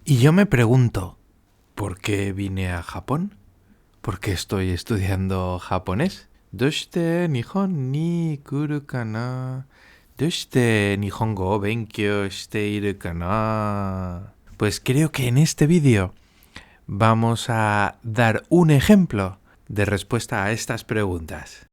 Y yo me pregunto, ¿por qué vine a Japón? ¿Por qué estoy estudiando japonés? ¿Doshite Nihon ni kuru kana? ¿Doshite Nihongo o benkyou shite iru kana? Pues creo que en este vídeo vamos a dar un ejemplo de respuesta a estas preguntas.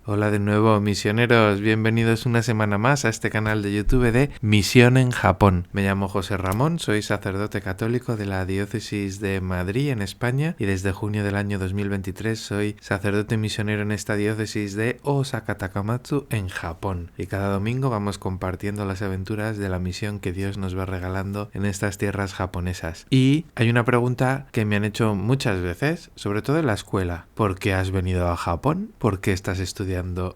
Hola de nuevo, misioneros, bienvenidos una semana más a este canal de YouTube de Misión en Japón. Me llamo José Ramón, soy sacerdote católico de la Diócesis de Madrid en España y desde junio del año 2023 soy sacerdote misionero en esta diócesis de Osaka Takamatsu en Japón. Y cada domingo vamos compartiendo las aventuras de la misión que Dios nos va regalando en estas tierras japonesas. Y hay una pregunta que me han hecho muchas veces, sobre todo en la escuela. ¿Por qué has venido a Japón? ¿Por qué estás estudiando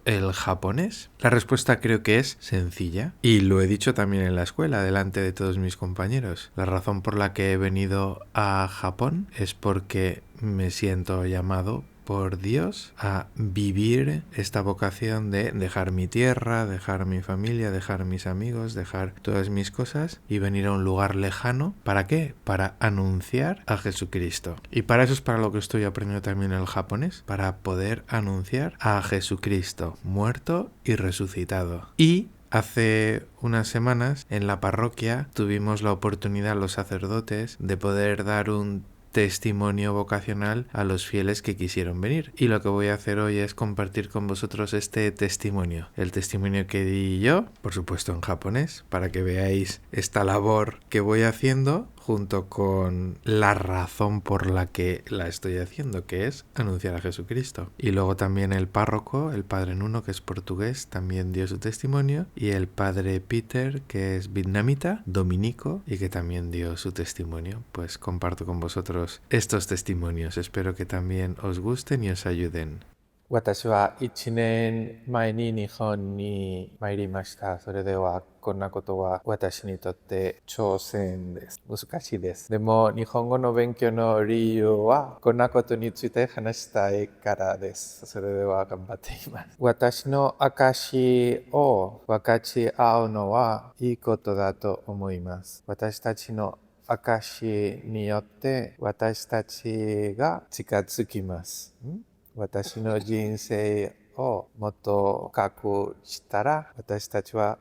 el japonés? La respuesta creo que es sencilla y lo he dicho también en la escuela delante de todos mis compañeros. La razón por la que he venido a Japón es porque me siento llamado por Dios a vivir esta vocación de dejar mi tierra, dejar mi familia, dejar mis amigos, dejar todas mis cosas y venir a un lugar lejano. ¿Para qué? Para anunciar a Jesucristo. Y para eso es para lo que estoy aprendiendo también el japonés, para poder anunciar a Jesucristo muerto y resucitado. Y hace unas semanas en la parroquia tuvimos la oportunidad los sacerdotes de poder dar un testimonio vocacional a los fieles que quisieron venir. Y lo que voy a hacer hoy es compartir con vosotros este testimonio. El testimonio que di yo, por supuesto en japonés, para que veáis esta labor que voy haciendo junto con la razón por la que la estoy haciendo, que es anunciar a Jesucristo. Y luego también el párroco, el padre Nuno, que es portugués, también dio su testimonio, y el padre Peter, que es vietnamita, dominico, y que también dio su testimonio. Pues comparto con vosotros estos testimonios. Espero que también os gusten y os ayuden. 私は1年前に日本に参りました。それではこんなことは私にとって挑戦です。難しいです。でも日本語の勉強の理由はこんなことについて話したいからです。それでは頑張っています。私の証を分かち合うのはいいことだと思います。私たちの証によって私たちが近づきます。私の人生をもっと深くしたら私たちが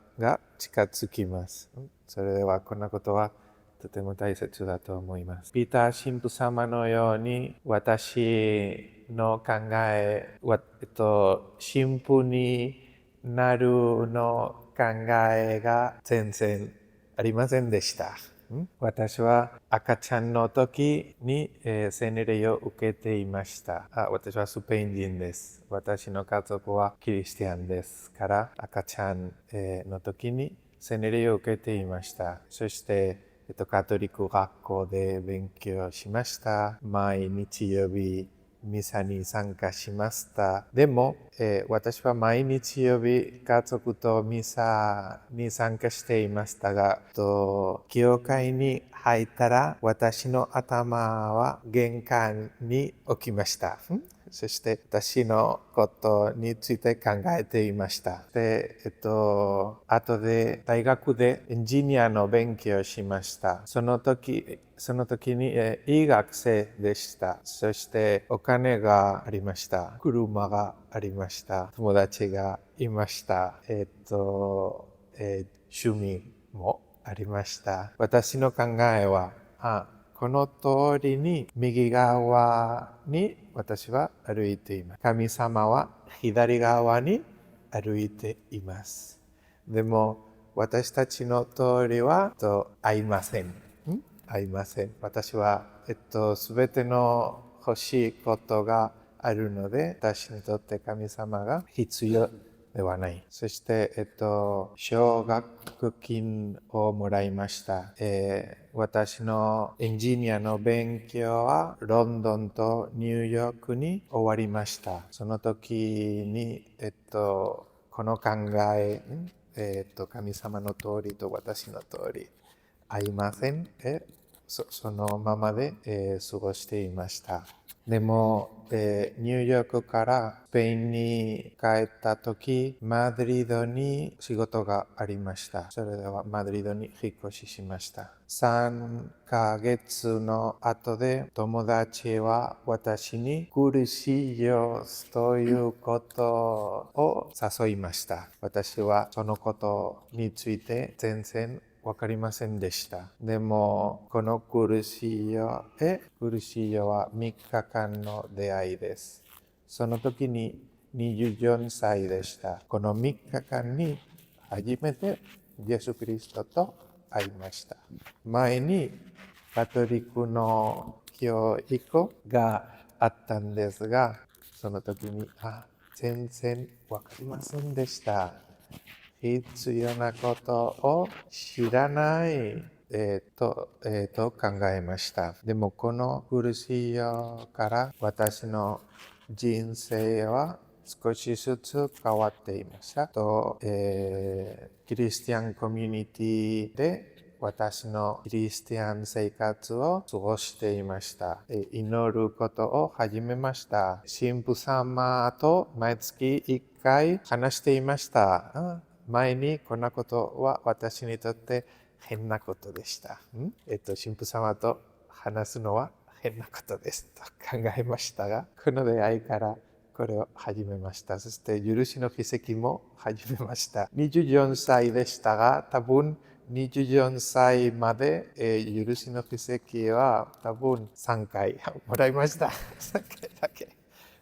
近づきます。それではこんなことはとても大切だと思います。ピーター神父様のように私の考え、神父になるの考えが全然ありませんでした。私は赤ちゃんの時に、洗礼を受けていました。私はスペイン人です。私の家族はキリスティアンですから赤ちゃん、の時に洗礼を受けていました。そして、カトリック学校で勉強しました。毎日曜日ミサに参加しました。でも、私は毎日曜日家族とミサに参加していましたが、教会に入ったら私の頭は玄関に置きました。そして私のことについて考えていました。で、後で大学でエンジニアの勉強をしました。その時に、いい学生でした。そしてお金がありました。車がありました。友達がいました。趣味もありました。私の考えは、この通りに右側に私は歩いています。神様は左側に歩いています。でも私たちの通りは合いません。合いません。私はすべての欲しいことがあるので、私にとって神様が必要ではない。そして、奨学金をもらいました。私のエンジニアの勉強はロンドンとニューヨークに終わりました。その時に、この考え、神様の通りと私の通り合いません。そのままで、過ごしていました。でも、ニューヨークからスペインに帰った時、マドリードに仕事がありました。それではマドリードに引っ越ししました。3ヶ月の後で友達は私に苦しいよということを誘いました。私はそのことについて全然わかりませんでした。でも、この苦しいよは3日間の出会いです。その時に24歳でした。この3日間に初めてイエス・キリストと会いました。前にカトリックの教育があったんですが、その時に全然わかりませんでした。必要なことを知らない、と考えました。でもこの苦しいよから私の人生は少しずつ変わっていました。キリスティアンコミュニティで私のキリスティアン生活を過ごしていました。祈ることを始めました。神父様と毎月1回話していました。前にこんなことは私にとって変なことでした。神父様と話すのは変なことですと考えましたが、この出会いからこれを始めました。そして許しの奇跡も始めました。24歳でしたが、多分24歳まで、許しの奇跡は多分3回もらいました。3回だけ。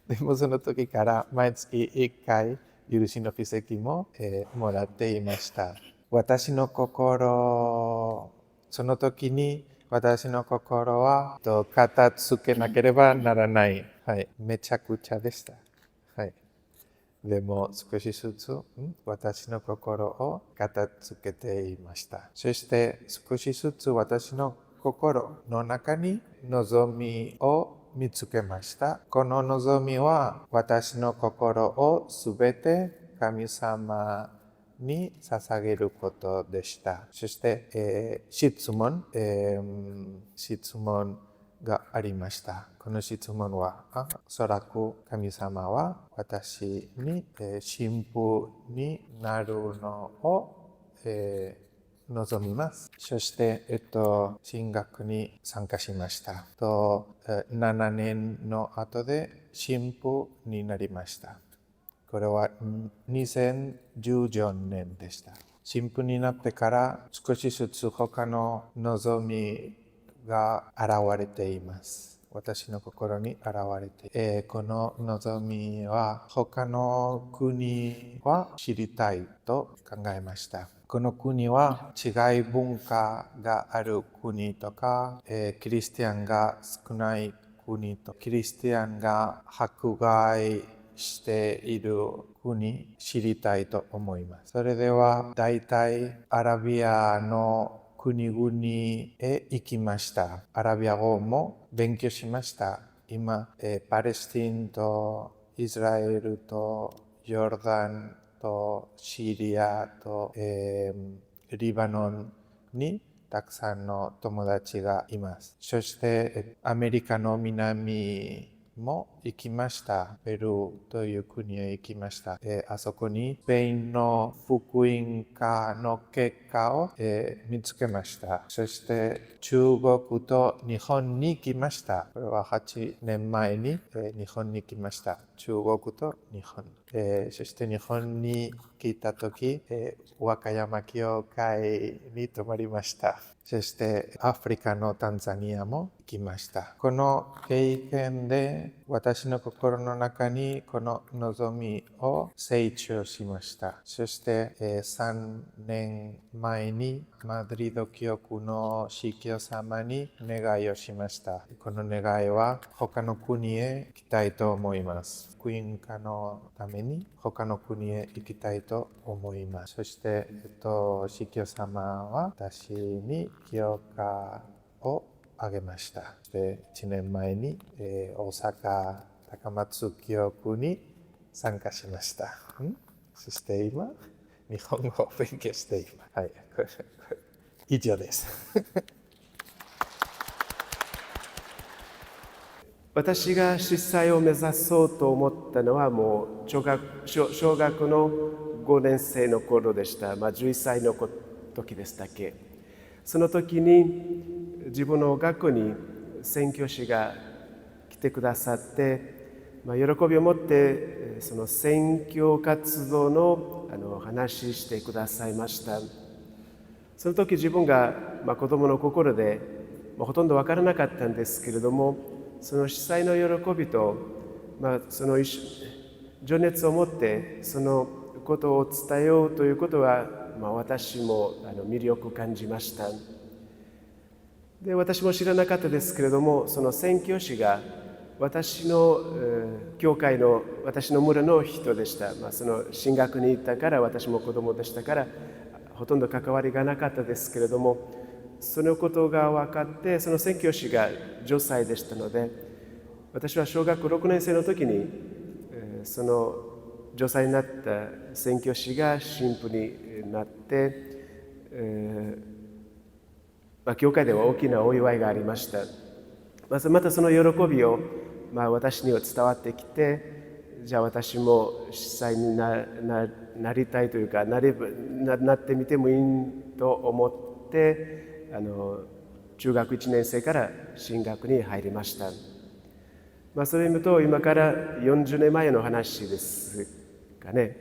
でもその時から毎月1回許しの奇跡も、もらっていました。私の心、その時に私の心は片付けなければならない。はい、めちゃくちゃでした。はい。でも少しずつ私の心を片付けていました。そして少しずつ私の心の中に望みを見つけました。この望みは私の心をすべて神様に捧げることでした。そして、質問がありました。この質問は、おそらく神様は私に、神父になるのを、望みます。そして、進学に参加しました。7年の後で神父になりました。これは2014年でした。神父になってから少しずつ他の望みが現れています。私の心に現れて、この望みは他の国は知りたいと考えました。この国は違い文化がある国とか、キリスティアンが少ない国とキリスティアンが迫害している国知りたいと思います。それでは大体アラビアの国々へ行きました。アラビア語も勉強しました。今、パレスチナとイスラエルとヨルダンとシリアと、リバノンにたくさんの友達がいます。そして、アメリカの南も行きました。ペルーという国へ行きました。あそこにスペインの福音科の結果を、見つけました。そして中国と日本に来ました。これは8年前に、日本に来ました。中国と日本。そして日本に来たとき、和歌山教会に泊まりました。そしてアフリカのタンザニアも行きました。この経験で私の心の中にこの望みを成長しました。そして3年前にマドリード教区の司教様に願いをしました。この願いは他の国へ行きたいと思います。福音化のために他の国へ行きたいと思います。そして、司教様は私に教科をあげました。で、1年前に、大阪高松教区に参加しました。そして今、日本語を勉強しています。はい、以上です。私が司祭を目指そうと思ったのはもう小学の5年生の頃でした。11歳の時でしたっけ。その時に自分の学校に宣教師が来てくださって、喜びを持ってその宣教活動の話してくださいました。その時自分が子供の心でほとんど分からなかったんですけれども、その司祭の喜びと、その情熱を持ってそのことを伝えようということは、私も魅力を感じました。で、私も知らなかったですけれども、その宣教師が私の教会の私の村の人でした。その進学に行ったから、私も子供でしたからほとんど関わりがなかったですけれども、そのことが分かって、その宣教師が女才でしたので、私は小学6年生の時にその女才になった宣教師が神父になって、教会では大きなお祝いがありました。またその喜びを、私には伝わってきて、じゃあ私も司祭になりたいというか、なってみてもいいと思って、中学1年生から神学に入りました。それを見ると今から40年前の話ですかね。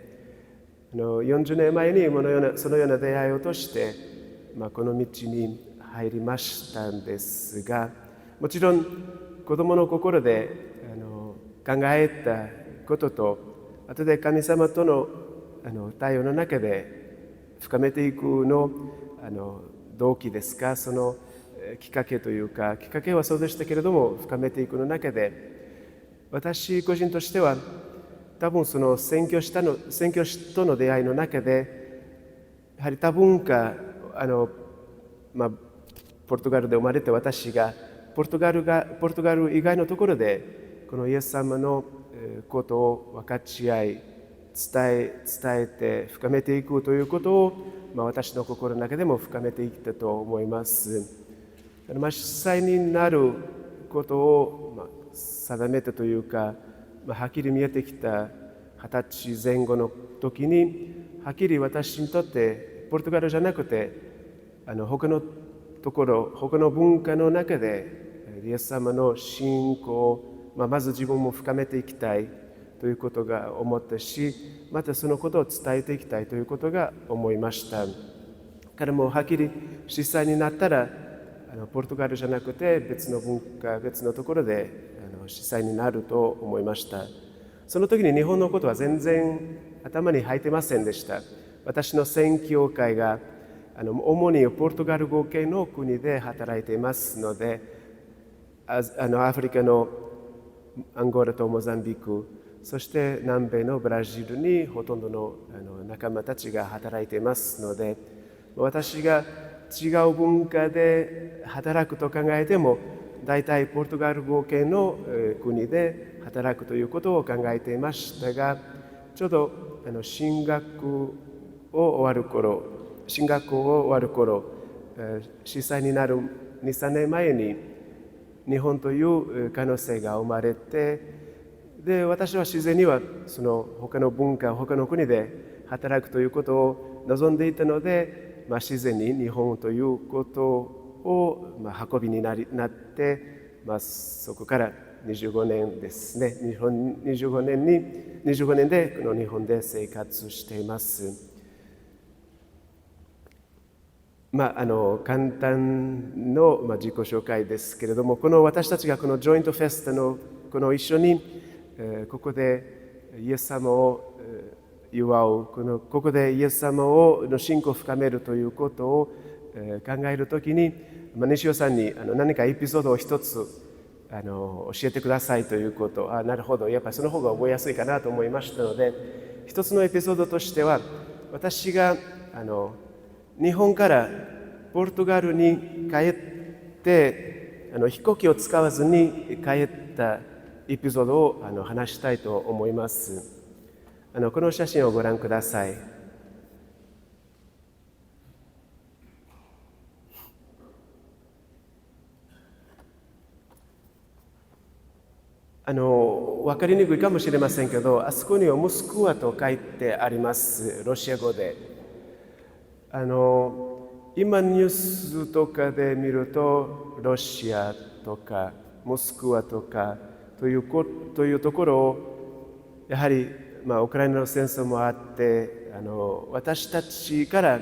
40年前にそのような出会いをとして、この道に入りましたんですが、もちろん子供の心で考えたことと、後で神様との対応の中で深めていく動機ですか、そのきっかけというか、きっかけはそうでしたけれども、深めていくの中で、私個人としては多分その宣教師との出会いの中で、やはり多文化ポルトガルで生まれて、私がポルトガル以外のところでこのイエス様のことを分かち合い、伝えて深めていくということを、私の心の中でも深めていったと思います。司祭になることを定めたというか、はっきり見えてきた20歳前後の時に、はっきり私にとってポルトガルじゃなくて他のところ、他の文化の中でイエス様の信仰を、まず自分も深めていきたいということが思ったし、またそのことを伝えていきたいということが思いました。彼もはっきり司祭になったらポルトガルじゃなくて別の文化、別のところで司祭になると思いました。その時に日本のことは全然頭に入ってませんでした。私の宣教会が主にポルトガル語系の国で働いていますので、アフリカのアンゴラとモザンビク、そして南米のブラジルにほとんどの仲間たちが働いていますので、私が違う文化で働くと考えても、大体ポルトガル語系の国で働くということを考えていましたが、ちょうど進学校を終わる頃、司祭になる 2,3 年前に日本という可能性が生まれて、で、私は自然にはその他の文化、他の国で働くということを望んでいたので、自然に日本ということを運びになって、そこから25年ですね。25年でこの日本で生活しています。簡単の自己紹介ですけれども、この私たちがこのジョイントフェスタのこの一緒にここでイエス様を祝う、ここでイエス様の信仰を深めるということを考えるときに、西尾さんに何かエピソードを一つ教えてくださいということ、なるほど、やっぱりその方が覚えやすいかなと思いましたので、一つのエピソードとしては、私が日本からポルトガルに帰って飛行機を使わずに帰ったエピソードを話したいと思います。この写真をご覧ください。分かりにくいかもしれませんけど、あそこにはモスクワと書いてあります、ロシア語で。今ニュースとかで見ると、ロシアとかモスクワとかというところを、やはり、ウクライナの戦争もあって、私たちから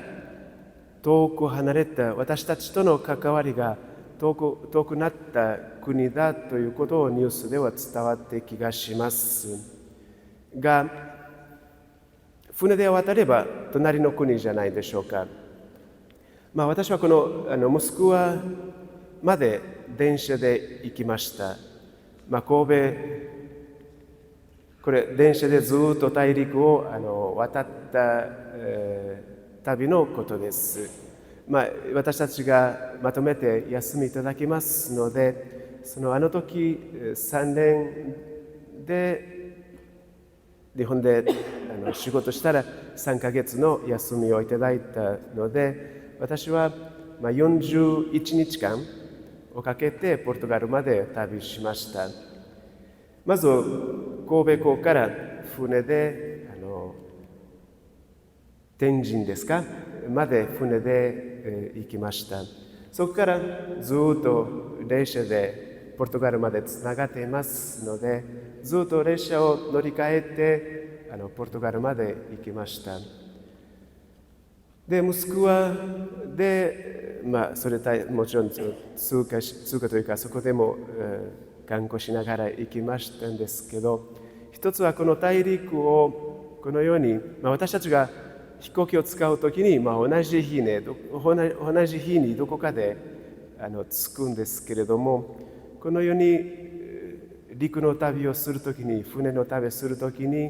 遠く離れた、私たちとの関わりが遠くなった国だということをニュースでは伝わって気がしますが、船で渡れば隣の国じゃないでしょうか。私はこのモスクワまで電車で行きました。神戸、これ電車でずっと大陸を渡った、旅のことです。私たちがまとめて休みいただきますので、あの時3年で日本で仕事したら3ヶ月の休みをいただいたので、私は41日間をかけてポルトガルまで旅しました。まず神戸港から船で天神ですかまで船で行きました。そこからずっと列車でポルトガルまでつながっていますので、ずっと列車を乗り換えてポルトガルまで行きました。で、モスクワで、それもちろん通過というか、そこでも観光しながら行きましたんですけど、一つはこの大陸をこのように、私たちが飛行機を使うときに、同じ日にどこかで着くんですけれども、このように陸の旅をするときに、船の旅をするときに、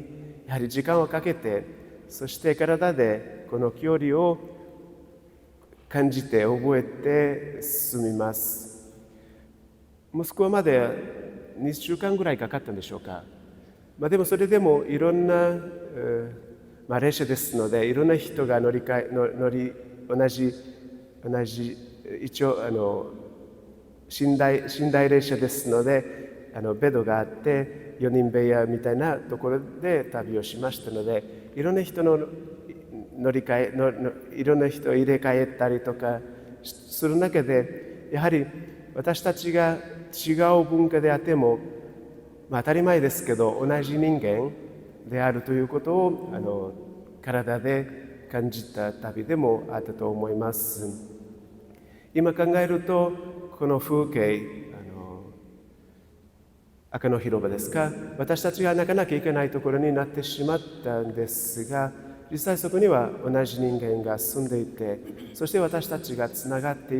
やはり時間をかけて、そして体でこの距離を感じて覚えて進みます。モスクワまで2週間ぐらいかかったんでしょうか。でもそれでもいろんな、列車ですので、いろんな人が同じ一応寝台列車ですので、ベッドがあって4人部屋みたいなところで旅をしましたので、いろんな人のいろんな人を入れ替えたりとかする中で、やはり私たちが違う文化であっても、当たり前ですけど同じ人間であるということを体で感じた旅でもあったと思います。今考えるとこの風景、赤の広場ですか、私たちがなかなか行けないところになってしまったんですが、実際そこには同じ人間が住んでいて、そして私たちがつながってい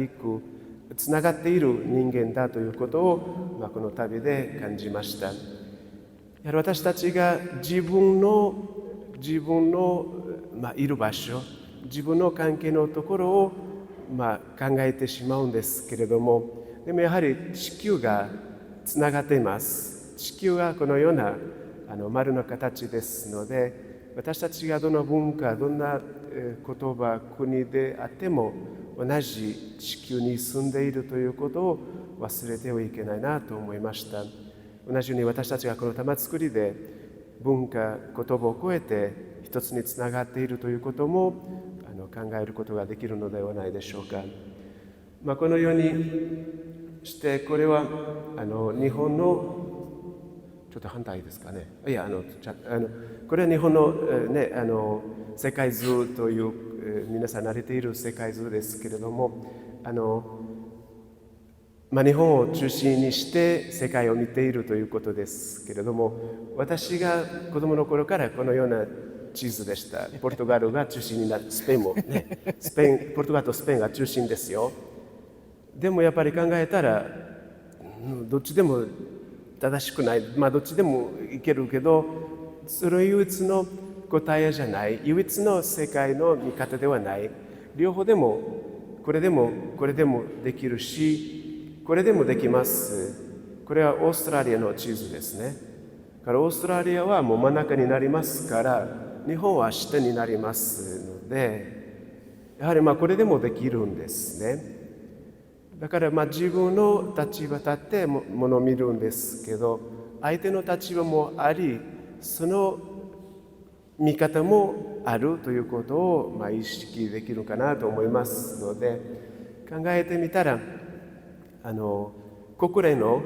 る人間だということを、この旅で感じました。やはり私たちが自分のいる場所、自分の関係のところを考えてしまうんですけれども、でもやはり地球がつながっています。地球はこのような丸の形ですので、私たちがどの文化、どんな言葉、国であっても同じ地球に住んでいるということを忘れてはいけないなと思いました。同じように私たちがこの玉造りで文化、言葉を超えて一つにつながっているということも考えることができるのではないでしょうか。このようにしてこれは日本のちょっと反対ですかね。いやこれは日本の、世界図という、皆さん慣れている世界図ですけれども、日本を中心にして世界を見ているということですけれども、私が子供の頃からこのような地図でした。ポルトガルが中心になる、スペインもね、ポルトガルとスペインが中心ですよ。でもやっぱり考えたら、どっちでも正しくない、どっちでもいけるけど、それ唯一の答えじゃない、唯一の世界の見方ではない。両方でも、これでもできるし、これでもできます。これはオーストラリアの地図ですね。からオーストラリアはもう真ん中になりますから、日本は下になりますので、やはりこれでもできるんですね。だから自分の立場立ってものを見るんですけど、相手の立場もあり、その見方もあるということを意識できるかなと思いますので、考えてみたら、国連の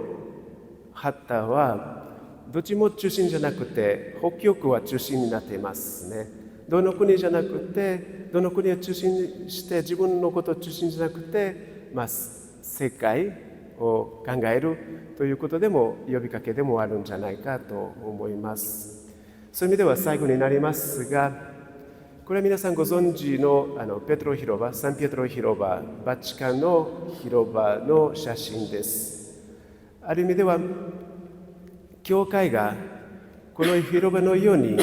旗はどっちも中心じゃなくて、北極は中心になっていますね。どの国じゃなくて、どの国を中心にして自分のことを中心じゃなくて、世界を考えるということでも呼びかけでもあるんじゃないかと思います。そういう意味では最後になりますが、これは皆さんご存知のペトロ広場、サンピエトロ広場、バチカンの広場の写真です。ある意味では、教会がこの広場のように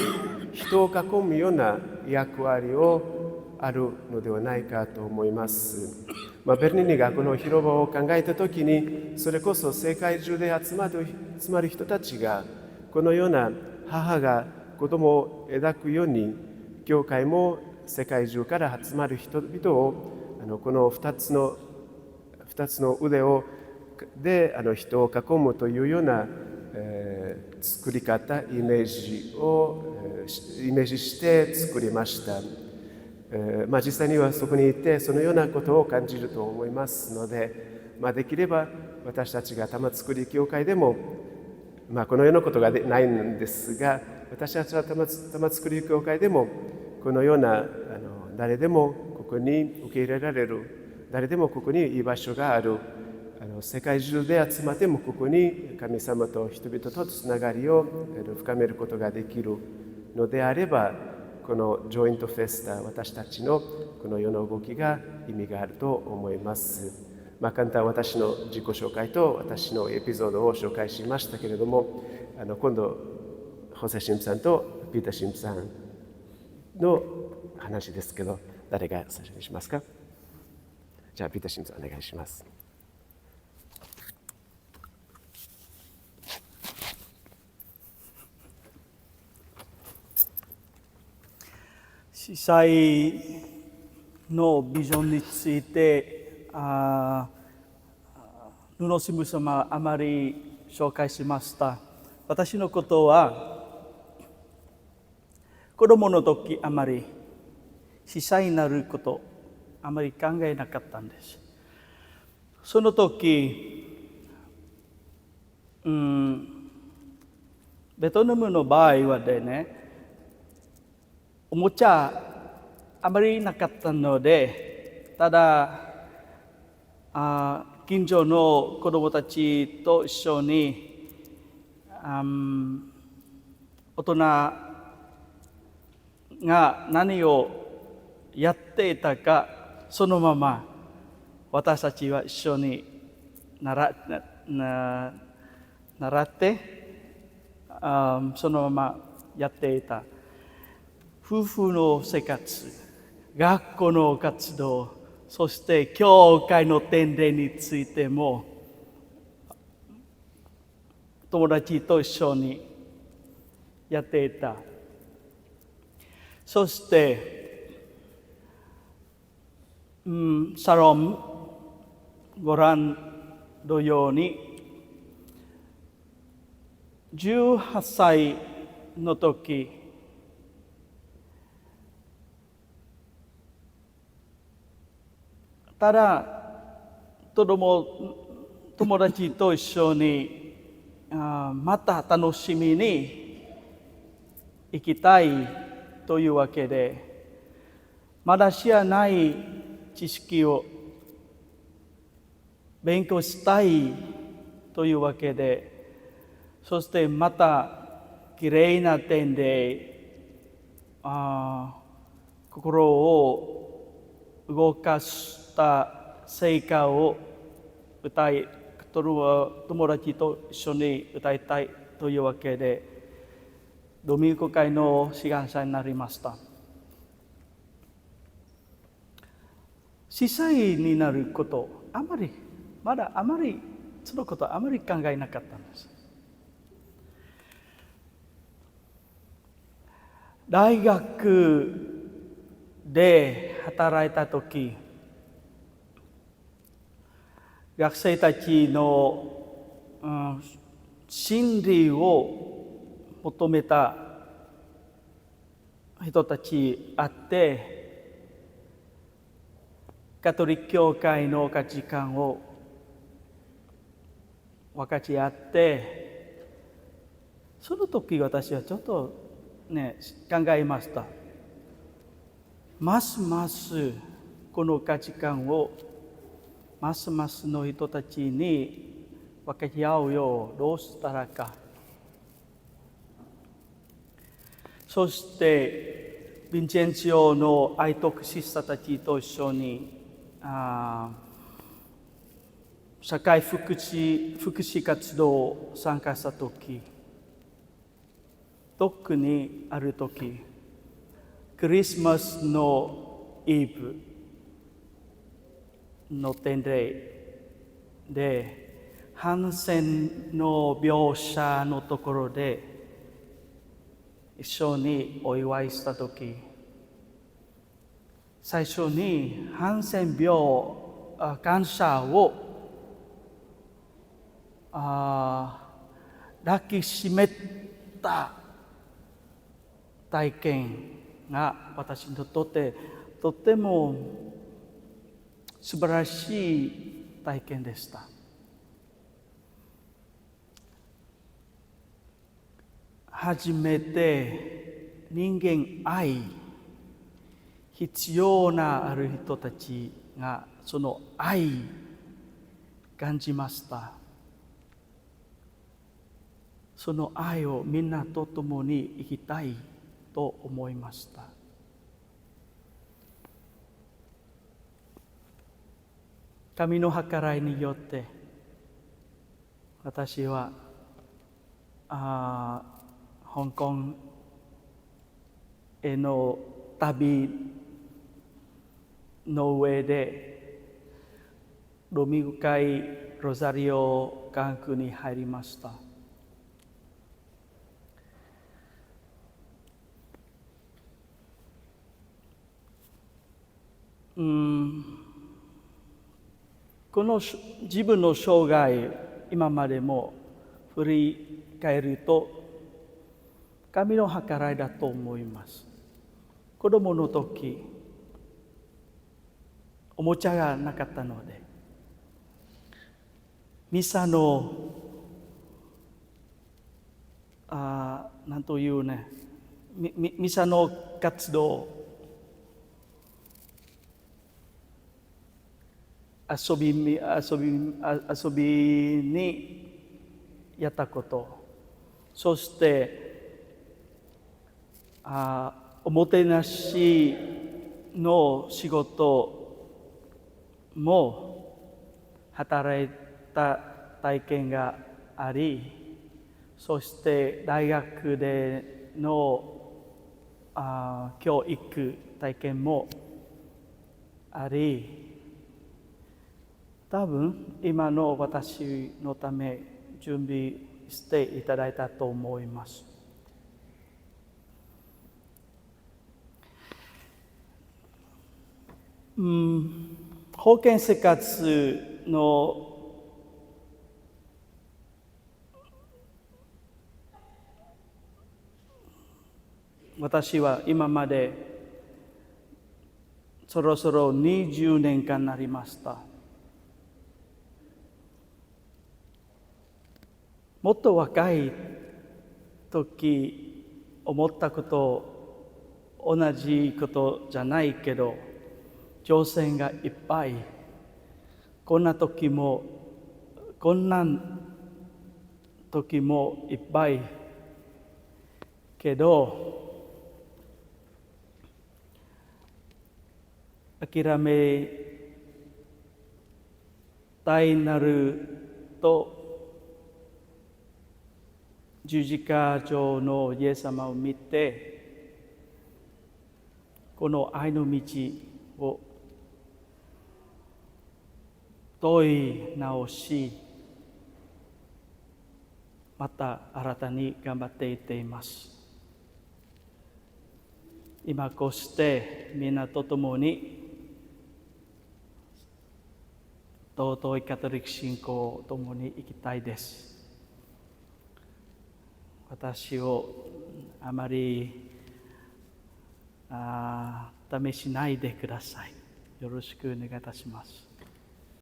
人を囲むような役割をあるのではないかと思います。ベルニーニがこの広場を考えたときに、それこそ世界中で集まる人たちが、このような母が子供を抱くように、教会も世界中から集まる人々を、この2つの腕で人を囲むというような、作り方、イメージして作りました。実際にはそこにいてそのようなことを感じると思いますので、できれば私たちが玉造教会でも、このようなことがないんですが、私たちは玉造教会でもこのような誰でもここに受け入れられる、誰でもここに居場所がある、世界中で集まってもここに神様と人々とつながりを深めることができるのであれば、このジョイントフェスタ、私たちのこの世の動きが意味があると思います。簡単私の自己紹介と私のエピソードを紹介しましたけれども、今度ホセ・シムさんとピーター・シムさんの話ですけど、誰が最初にしますか？じゃあピーター・シムさんお願いします。司祭のビジョンについて布師母様あまり紹介しました。私のことは子供の時あまり司祭になることあまり考えなかったんです。その時、ベトナムの場合はね、おもちゃあまりなかったので、ただ近所の子供たちと一緒に大人が何をやっていたか、そのまま私たちは一緒に習ってそのままやっていた。夫婦の生活、学校の活動、そして教会の典礼についても友達と一緒にやっていた。そして、サロンご覧のように18歳の時、ただ友達と一緒にまた楽しみに行きたいというわけで、まだ知らない知識を勉強したいというわけで、そしてまたきれいな点で心を動かした聖歌を歌い、友達と一緒に歌いたいというわけで、ドミニコ会の志願者になりました。司祭になること、まだあまりそのことあまり考えなかったんです。大学で働いたとき、学生たちの、真理を求めた人たちあって、カトリック教会の価値観を分かち合って、その時私はちょっとね、考えました。ますますこの価値観をますますの人たちに分かち合うようどうしたらか。そしてヴィンチェンツィオの愛徳シスターたちと一緒に社会福祉活動を参加したとき、特にあるとき、クリスマスのイブの典礼で、ハンセンの描写のところで一緒にお祝いしたとき、最初にハンセン病感謝を抱きしめた体験が私にとってとても素晴らしい体験でした。初めて人間愛必要なある人たちがその愛感じました。その愛をみんなと共に生きたいと思いました。神の計らいによって私は香港への旅の上でドミグ会ロザリオ管区に入りました。この自分の生涯、今までも振り返ると神の計らいだと思います。子供の時、おもちゃがなかったので、ミサのなんというね、ミサの活動、遊びにやったこと、そしておもてなしの仕事も働いた体験があり、そして大学での教育体験もあり、多分今の私のため準備していただいたと思います。封建生活の私は今までそろそろ20年間になりました。もっと若い時思ったこと同じことじゃないけど、挑戦がいっぱい、こんな時もいっぱいけど、諦めたいなると十字架上のイエス様を見て、この愛の道を問い直し、また新たに頑張っていっています。今こうしてみんなと共に尊いカトリック信仰を共に生きたいです。私をあまり試しないでください。よろしくお願いいたします。